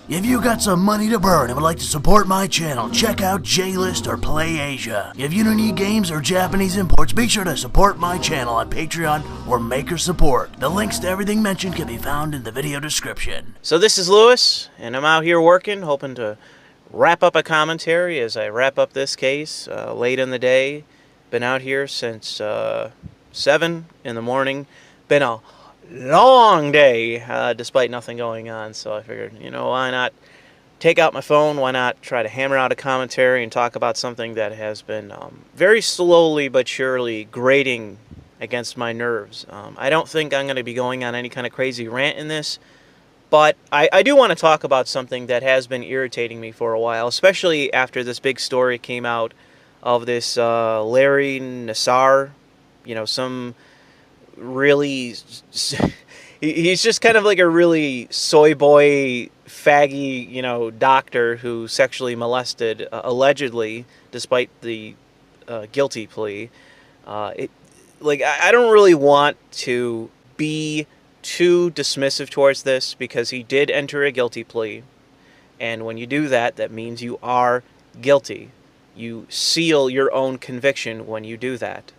If you got some money to burn and would like to support my channel, check out JList or Play Asia. If you don't need games or Japanese imports, be sure to support my channel on Patreon or Maker Support. The links to everything mentioned can be found in the video description. So this is Louis, and I'm out here working, hoping to wrap up a commentary as I wrap up this case late in the day. Been out here since 7 in the morning. Been a long day, despite nothing going on, so I figured, you know, why not take out my phone, why not try to hammer out a commentary and talk about something that has been very slowly but surely grating against my nerves. I don't think I'm going to be going on any kind of crazy rant in this, but I do want to talk about something that has been irritating me for a while, especially after this big story came out of this Larry Nassar, you know, some really, he's just kind of like a really soy boy, faggy, you know, doctor who sexually molested, allegedly, despite the guilty plea. I don't really want to be too dismissive towards this, because he did enter a guilty plea, and when you do that, that means you are guilty. You seal your own conviction when you do that.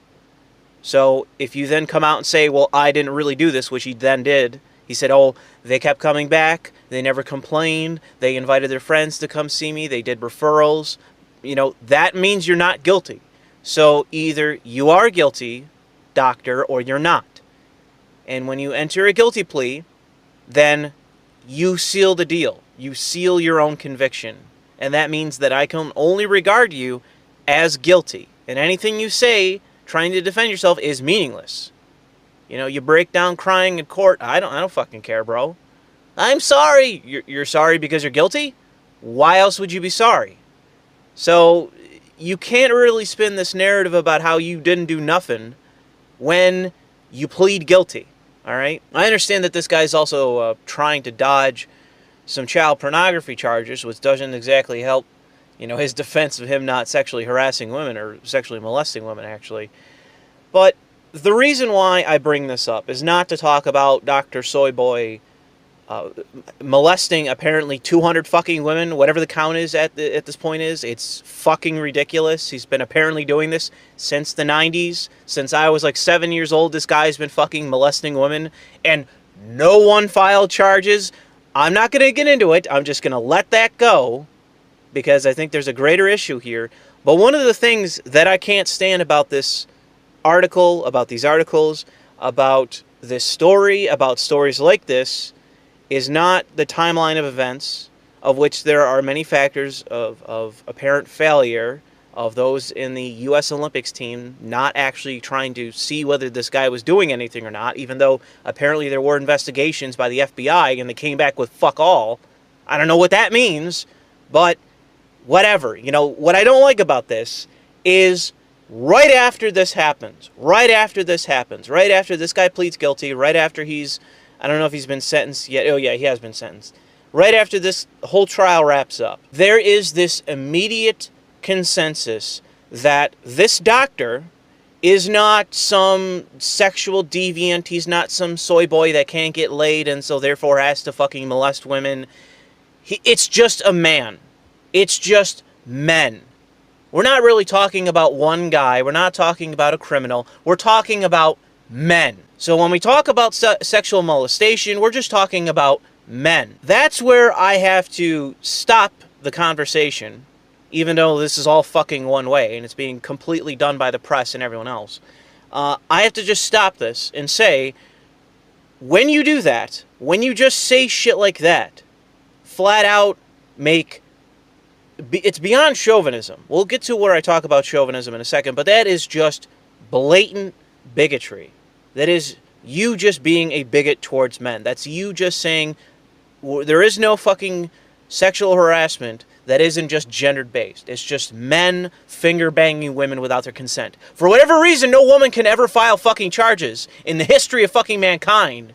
So if you then come out and say, well, I didn't really do this, which he then did. He said, oh, they kept coming back. They never complained. They invited their friends to come see me. They did referrals. You know, that means you're not guilty. So either you are guilty, doctor, or you're not. And when you enter a guilty plea, then you seal the deal. You seal your own conviction. And that means that I can only regard you as guilty. And anything you say trying to defend yourself is meaningless. You know, you break down crying in court. I don't fucking care, bro. I'm sorry. You're sorry because you're guilty? Why else would you be sorry? So you can't really spin this narrative about how you didn't do nothing when you plead guilty. All right? I understand that this guy's also trying to dodge some child pornography charges, which doesn't exactly help, you know, his defense of him not sexually harassing women, or sexually molesting women, actually. But the reason why I bring this up is not to talk about Dr. Soyboy molesting apparently 200 fucking women, whatever the count is at this point is. It's fucking ridiculous. He's been apparently doing this since the 90s. Since I was like 7 years old, this guy's been fucking molesting women, and no one filed charges. I'm not going to get into it. I'm just going to let that go, because I think there's a greater issue here. But one of the things that I can't stand about this article, about these articles, about this story, about stories like this, is not the timeline of events, of which there are many factors of apparent failure, of those in the U.S. Olympics team not actually trying to see whether this guy was doing anything or not, even though apparently there were investigations by the FBI and they came back with fuck all. I don't know what that means, but whatever. You know, what I don't like about this is right after this happens, right after this guy pleads guilty, right after he's, I don't know if he's been sentenced yet. Oh, yeah, he has been sentenced. Right after this whole trial wraps up, there is this immediate consensus that this doctor is not some sexual deviant. He's not some soy boy that can't get laid and so therefore has to fucking molest women. It's just a man. It's just men. We're not really talking about one guy. We're not talking about a criminal. We're talking about men. So when we talk about sexual molestation, we're just talking about men. That's where I have to stop the conversation, even though this is all fucking one way and it's being completely done by the press and everyone else. I have to just stop this and say, when you do that, when you just say shit like that, flat out it's beyond chauvinism. We'll get to where I talk about chauvinism in a second, but that is just blatant bigotry. That is you just being a bigot towards men. That's you just saying there is no fucking sexual harassment that isn't just gendered-based. It's just men finger-banging women without their consent. For whatever reason, no woman can ever file fucking charges in the history of fucking mankind.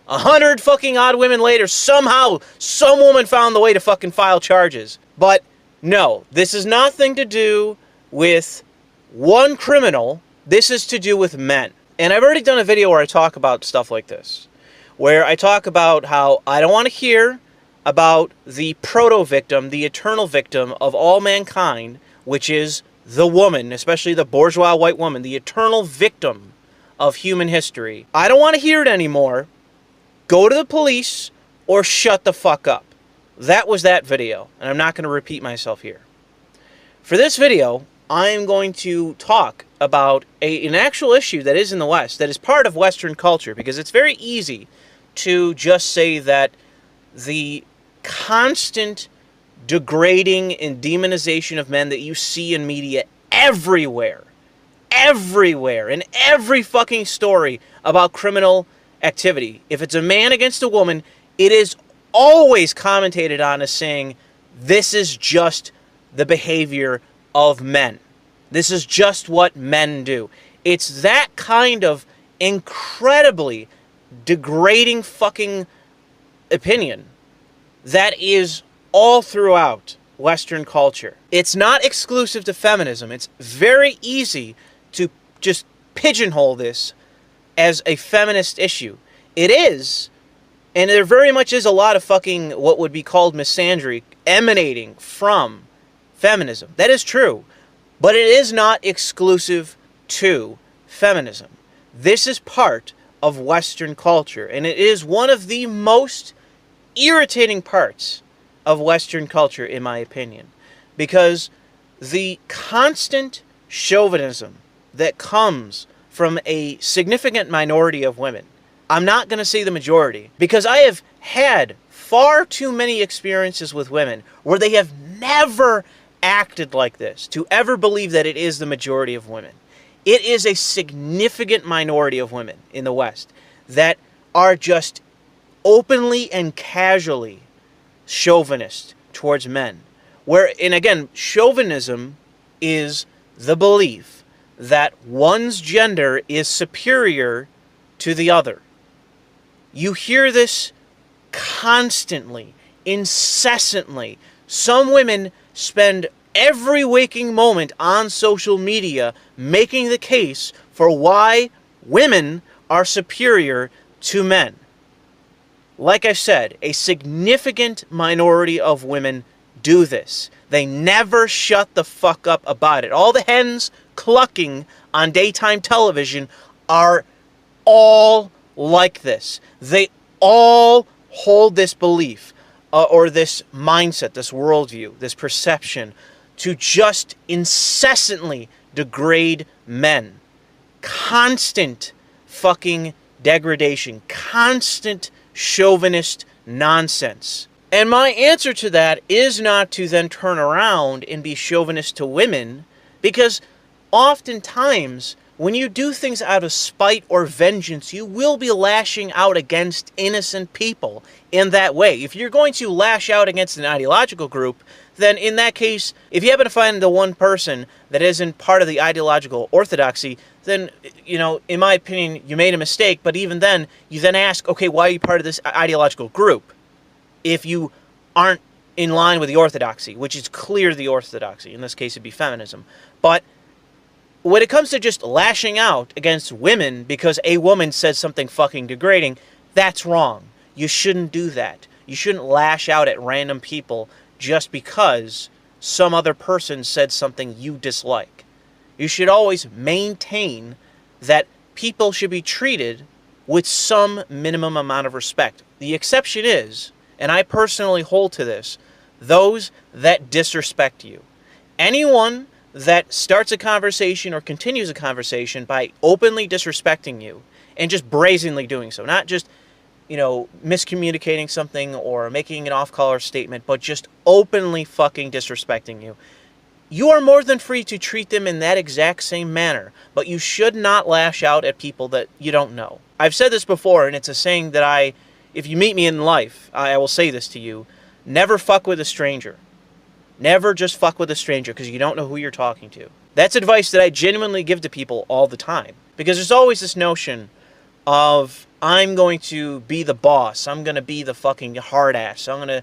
100 fucking odd women later, somehow, some woman found the way to fucking file charges. But no, this is nothing to do with one criminal. This is to do with men. And I've already done a video where I talk about stuff like this, where I talk about how I don't want to hear about the proto-victim, the eternal victim of all mankind, which is the woman, especially the bourgeois white woman, the eternal victim of human history. I don't want to hear it anymore. Go to the police or shut the fuck up. That was that video, and I'm not going to repeat myself here. For this video, I'm going to talk about an actual issue that is in the West, that is part of Western culture, because it's very easy to just say that the constant degrading and demonization of men that you see in media everywhere, in every fucking story about criminal activity, if it's a man against a woman, it is always commentated on as saying, this is just the behavior of men. This is just what men do. It's that kind of incredibly degrading fucking opinion that is all throughout Western culture. It's not exclusive to feminism. It's very easy to just pigeonhole this as a feminist issue. It is, and there very much is a lot of fucking what would be called misandry emanating from feminism. That is true, but it is not exclusive to feminism. This is part of Western culture, and it is one of the most irritating parts of Western culture, in my opinion, because the constant chauvinism that comes from a significant minority of women, I'm not going to say the majority, because I have had far too many experiences with women where they have never acted like this to ever believe that it is the majority of women. It is a significant minority of women in the West that are just openly and casually chauvinist towards men. And again, chauvinism is the belief that one's gender is superior to the other. You hear this constantly, incessantly. Some women spend every waking moment on social media making the case for why women are superior to men. Like I said, a significant minority of women do this. They never shut the fuck up about it. All the hens clucking on daytime television are all like this. They all hold this belief or this mindset, this worldview, this perception to just incessantly degrade men. Constant fucking degradation. Constant chauvinist nonsense. And my answer to that is not to then turn around and be chauvinist to women, because oftentimes when you do things out of spite or vengeance, you will be lashing out against innocent people in that way. If you're going to lash out against an ideological group, then in that case, if you happen to find the one person that isn't part of the ideological orthodoxy, then, you know, in my opinion, you made a mistake. But even then, you then ask, okay, why are you part of this ideological group if you aren't in line with the orthodoxy, which is clear the orthodoxy? In this case, it'd be feminism. But when it comes to just lashing out against women because a woman said something fucking degrading, that's wrong. You shouldn't do that. You shouldn't lash out at random people just because some other person said something you dislike. You should always maintain that people should be treated with some minimum amount of respect. The exception is, and I personally hold to this, those that disrespect you. Anyone that starts a conversation or continues a conversation by openly disrespecting you and just brazenly doing so, not just, you know, miscommunicating something or making an off-color statement, but just openly fucking disrespecting you, you are more than free to treat them in that exact same manner, but you should not lash out at people that you don't know. I've said this before, and it's a saying that if you meet me in life, I will say this to you: never fuck with a stranger. Never just fuck with a stranger, because you don't know who you're talking to. That's advice that I genuinely give to people all the time, because there's always this notion of, I'm going to be the boss, I'm going to be the fucking hard ass, I'm going to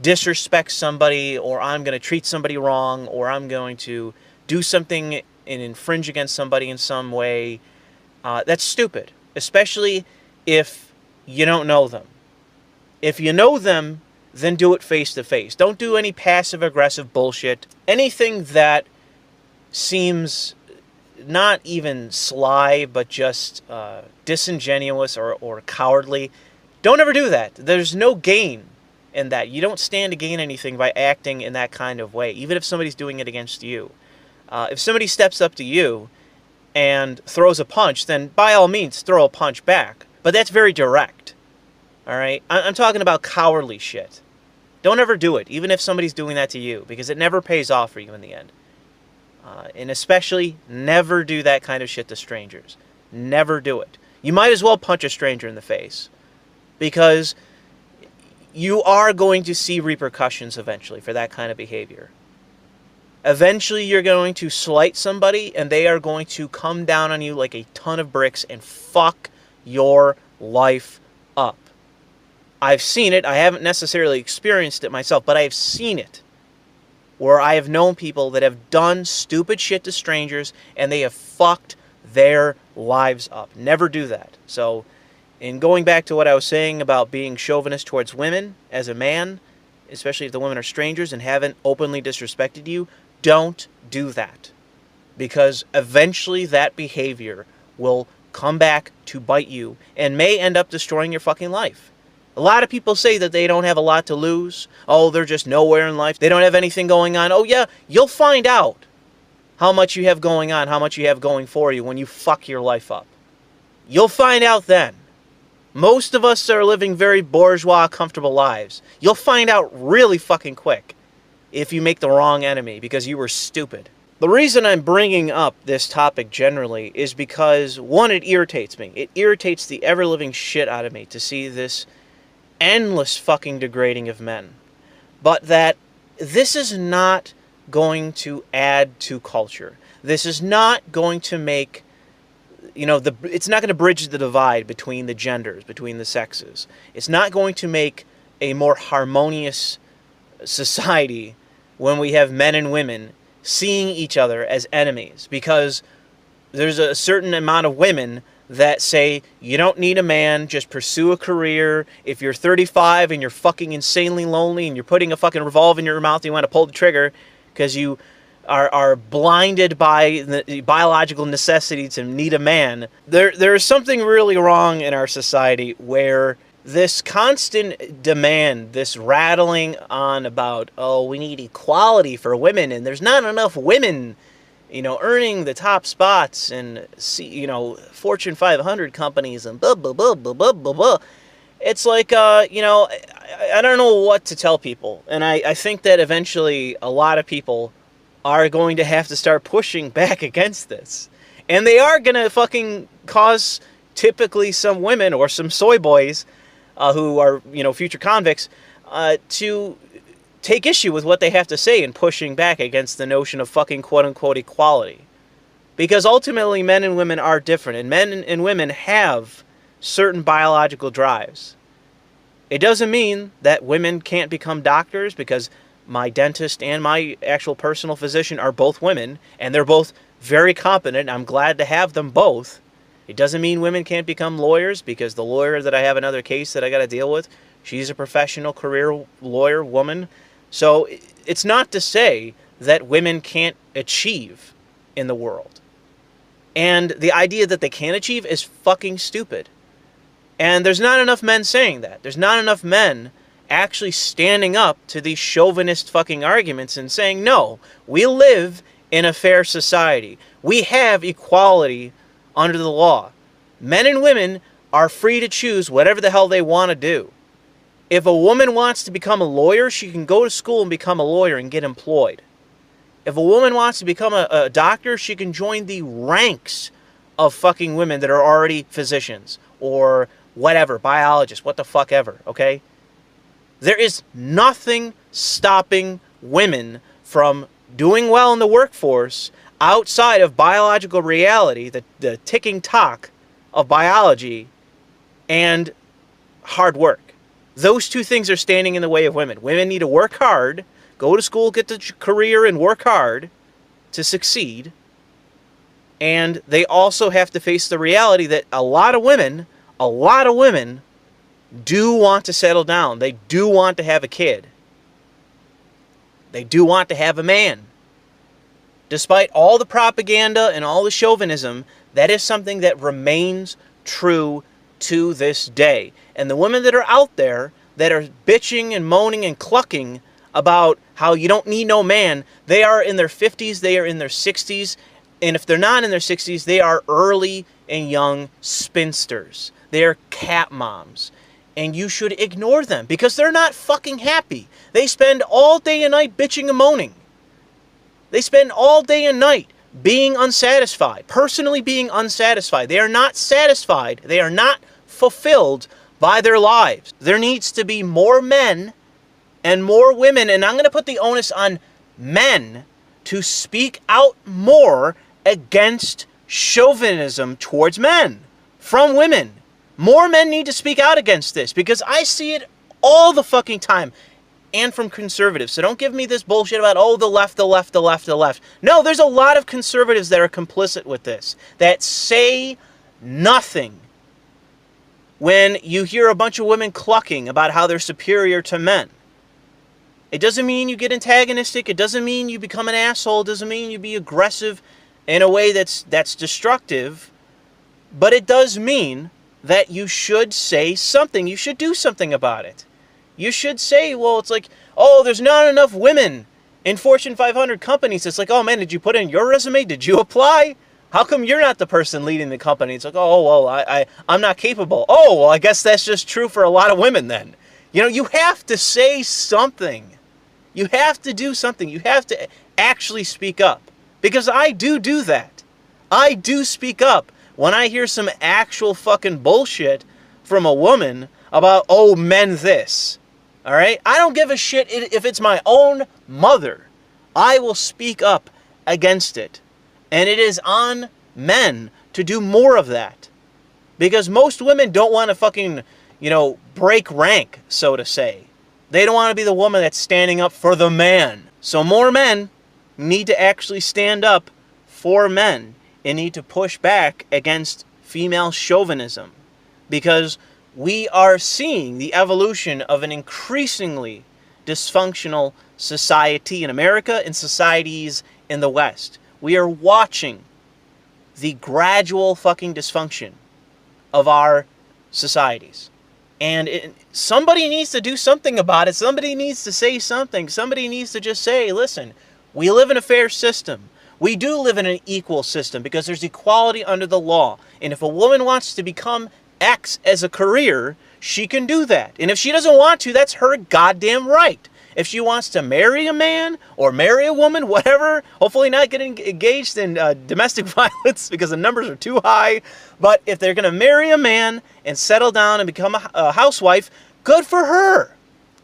disrespect somebody, or I'm going to treat somebody wrong, or I'm going to do something and infringe against somebody in some way. That's stupid, especially if you don't know them. If you know them, then do it face to face. Don't do any passive aggressive bullshit. Anything that seems not even sly, but just disingenuous or cowardly, don't ever do that. There's no gain in that. You don't stand to gain anything by acting in that kind of way, even if somebody's doing it against you. If somebody steps up to you and throws a punch, then by all means throw a punch back. But that's very direct. Alright? I'm talking about cowardly shit. Don't ever do it, even if somebody's doing that to you, because it never pays off for you in the end. And especially, never do that kind of shit to strangers. Never do it. You might as well punch a stranger in the face, because you are going to see repercussions eventually for that kind of behavior. Eventually, you're going to slight somebody, and they are going to come down on you like a ton of bricks and fuck your life up. I've seen it. I haven't necessarily experienced it myself, but I've seen it. Where I have known people that have done stupid shit to strangers, and they have fucked their lives up. Never do that. So, in going back to what I was saying about being chauvinist towards women as a man, especially if the women are strangers and haven't openly disrespected you, don't do that. Because eventually that behavior will come back to bite you and may end up destroying your fucking life. A lot of people say that they don't have a lot to lose. Oh, they're just nowhere in life. They don't have anything going on. Oh, yeah, you'll find out how much you have going on, how much you have going for you when you fuck your life up. You'll find out then. Most of us are living very bourgeois, comfortable lives. You'll find out really fucking quick if you make the wrong enemy because you were stupid. The reason I'm bringing up this topic generally is because, one, it irritates me. It irritates the ever-living shit out of me to see this endless fucking degrading of men. But that this is not going to add to culture. This is not going to make, it's not going to bridge the divide between the genders, between the sexes. It's not going to make a more harmonious society when we have men and women seeing each other as enemies. Because there's a certain amount of women that say, you don't need a man, just pursue a career. If you're 35 and you're fucking insanely lonely and you're putting a fucking revolver in your mouth and you want to pull the trigger because you are blinded by the biological necessity to need a man, there is something really wrong in our society where this constant demand, this rattling on about, oh, we need equality for women and there's not enough women earning the top spots and, Fortune 500 companies and blah, blah, blah, blah, blah, blah, blah. It's like, I don't know what to tell people. And I think that eventually a lot of people are going to have to start pushing back against this. And they are going to fucking cause typically some women or some soy boys who are, future convicts to take issue with what they have to say and pushing back against the notion of fucking quote-unquote equality. Because ultimately men and women are different, and men and women have certain biological drives. It doesn't mean that women can't become doctors, because my dentist and my actual personal physician are both women, and they're both very competent. I'm glad to have them both. It doesn't mean women can't become lawyers, because the lawyer that I have another case that I got to deal with, she's a professional career lawyer woman. So it's not to say that women can't achieve in the world. And the idea that they can't achieve is fucking stupid. And there's not enough men saying that. There's not enough men actually standing up to these chauvinist fucking arguments and saying, no, we live in a fair society. We have equality under the law. Men and women are free to choose whatever the hell they want to do. If a woman wants to become a lawyer, she can go to school and become a lawyer and get employed. If a woman wants to become a doctor, she can join the ranks of fucking women that are already physicians or whatever, biologists, what the fuck ever, okay? There is nothing stopping women from doing well in the workforce outside of biological reality, the ticking clock of biology, and hard work. Those two things are standing in the way of women. Women need to work hard, go to school, get the career, and work hard to succeed. And they also have to face the reality that a lot of women do want to settle down. They do want to have a kid. They do want to have a man. Despite all the propaganda and all the chauvinism, that is something that remains true to this day. And the women that are out there that are bitching and moaning and clucking about how you don't need no man, they are in their 50s, they are in their 60s, and if they're not in their 60s, they are early and young spinsters. They are cat moms. And you should ignore them because they're not fucking happy. They spend all day and night bitching and moaning. They spend all day and night being unsatisfied, personally being unsatisfied. They are not satisfied. They are not fulfilled by their lives. There needs to be more men and more women, and I'm going to put the onus on men to speak out more against chauvinism towards men from women. More men need to speak out against this because I see it all the fucking time. And from conservatives. So don't give me this bullshit about, oh, the left, the left, the left, the left. No, there's a lot of conservatives that are complicit with this, that say nothing when you hear a bunch of women clucking about how they're superior to men. It doesn't mean you get antagonistic. It doesn't mean you become an asshole. It doesn't mean you be aggressive in a way that's destructive. But it does mean that you should say something. You should do something about it. You should say, well, it's like, oh, there's not enough women in Fortune 500 companies. It's like, oh, man, did you put in your resume? Did you apply? How come you're not the person leading the company? It's like, oh, well, I'm not capable. Oh, well, I guess that's just true for a lot of women then. You know, you have to say something. You have to do something. You have to actually speak up. Because I do that. I do speak up when I hear some actual fucking bullshit from a woman about, oh, men this. All right? I don't give a shit if it's my own mother. I will speak up against it. And it is on men to do more of that. Because most women don't want to fucking, break rank, so to say. They don't want to be the woman that's standing up for the man. So more men need to actually stand up for men and need to push back against female chauvinism. Because we are seeing the evolution of an increasingly dysfunctional society in America and societies in the West. We are watching the gradual fucking dysfunction of our societies. And somebody needs to do something about it. Somebody needs to say something. Somebody needs to just say, listen, we live in a fair system. We do live in an equal system because there's equality under the law. And if a woman wants to become X as a career, she can do that. And if she doesn't want to, that's her goddamn right. If she wants to marry a man or marry a woman, whatever, hopefully not getting engaged in domestic violence because the numbers are too high. But if they're going to marry a man and settle down and become a housewife, good for her.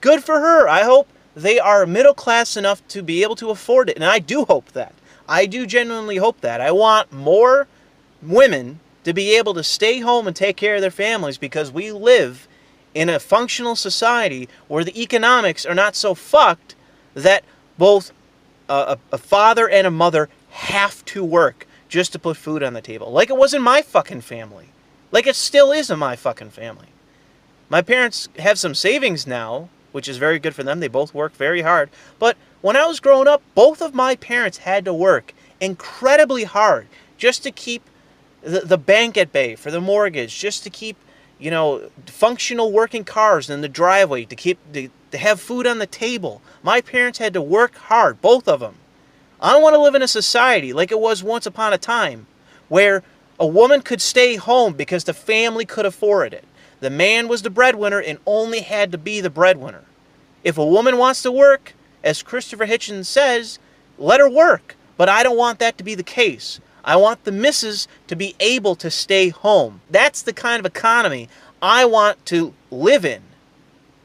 Good for her. I hope they are middle class enough to be able to afford it. And I do hope that. I do genuinely hope that. I want more women to be able to stay home and take care of their families because we live in a functional society where the economics are not so fucked that both a father and a mother have to work just to put food on the table. Like it was in my fucking family. Like it still is in my fucking family. My parents have some savings now, which is very good for them. They both work very hard. But when I was growing up, both of my parents had to work incredibly hard just to keep the bank at bay for the mortgage, just to keep, functional working cars in the driveway, to have food on the table. My parents had to work hard, both of them. I don't want to live in a society like it was once upon a time where a woman could stay home because the family could afford it. The man was the breadwinner and only had to be the breadwinner. If a woman wants to work, as Christopher Hitchens says, let her work. But I don't want that to be the case. I want the missus to be able to stay home. That's the kind of economy I want to live in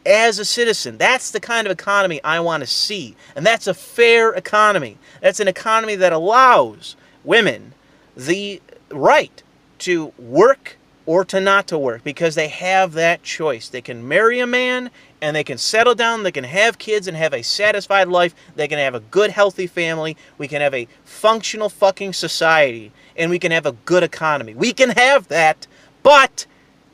as a citizen. That's the kind of economy I want to see. And that's a fair economy. That's an economy that allows women the right to work or to not to work because they have that choice. They can marry a man and they can settle down, they can have kids and have a satisfied life, they can have a good healthy family, we can have a functional fucking society, and we can have a good economy. We can have that, but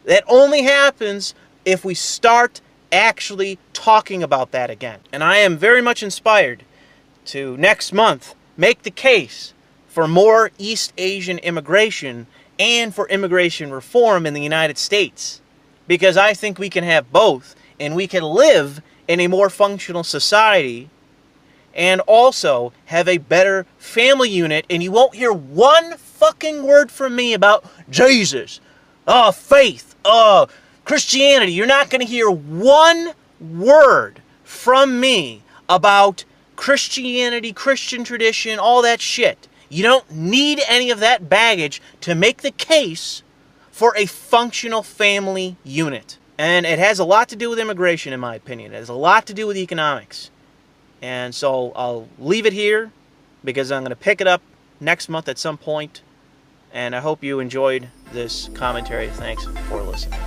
that only happens if we start actually talking about that again. And I am very much inspired to next month make the case for more East Asian immigration and for immigration reform in the United States. Because I think we can have both, and we can live in a more functional society and also have a better family unit, and you won't hear one fucking word from me about Jesus, faith, Christianity. You're not going to hear one word from me about Christianity, Christian tradition, all that shit. You don't need any of that baggage to make the case for a functional family unit. And it has a lot to do with immigration, in my opinion. It has a lot to do with economics. And so I'll leave it here because I'm going to pick it up next month at some point. And I hope you enjoyed this commentary. Thanks for listening.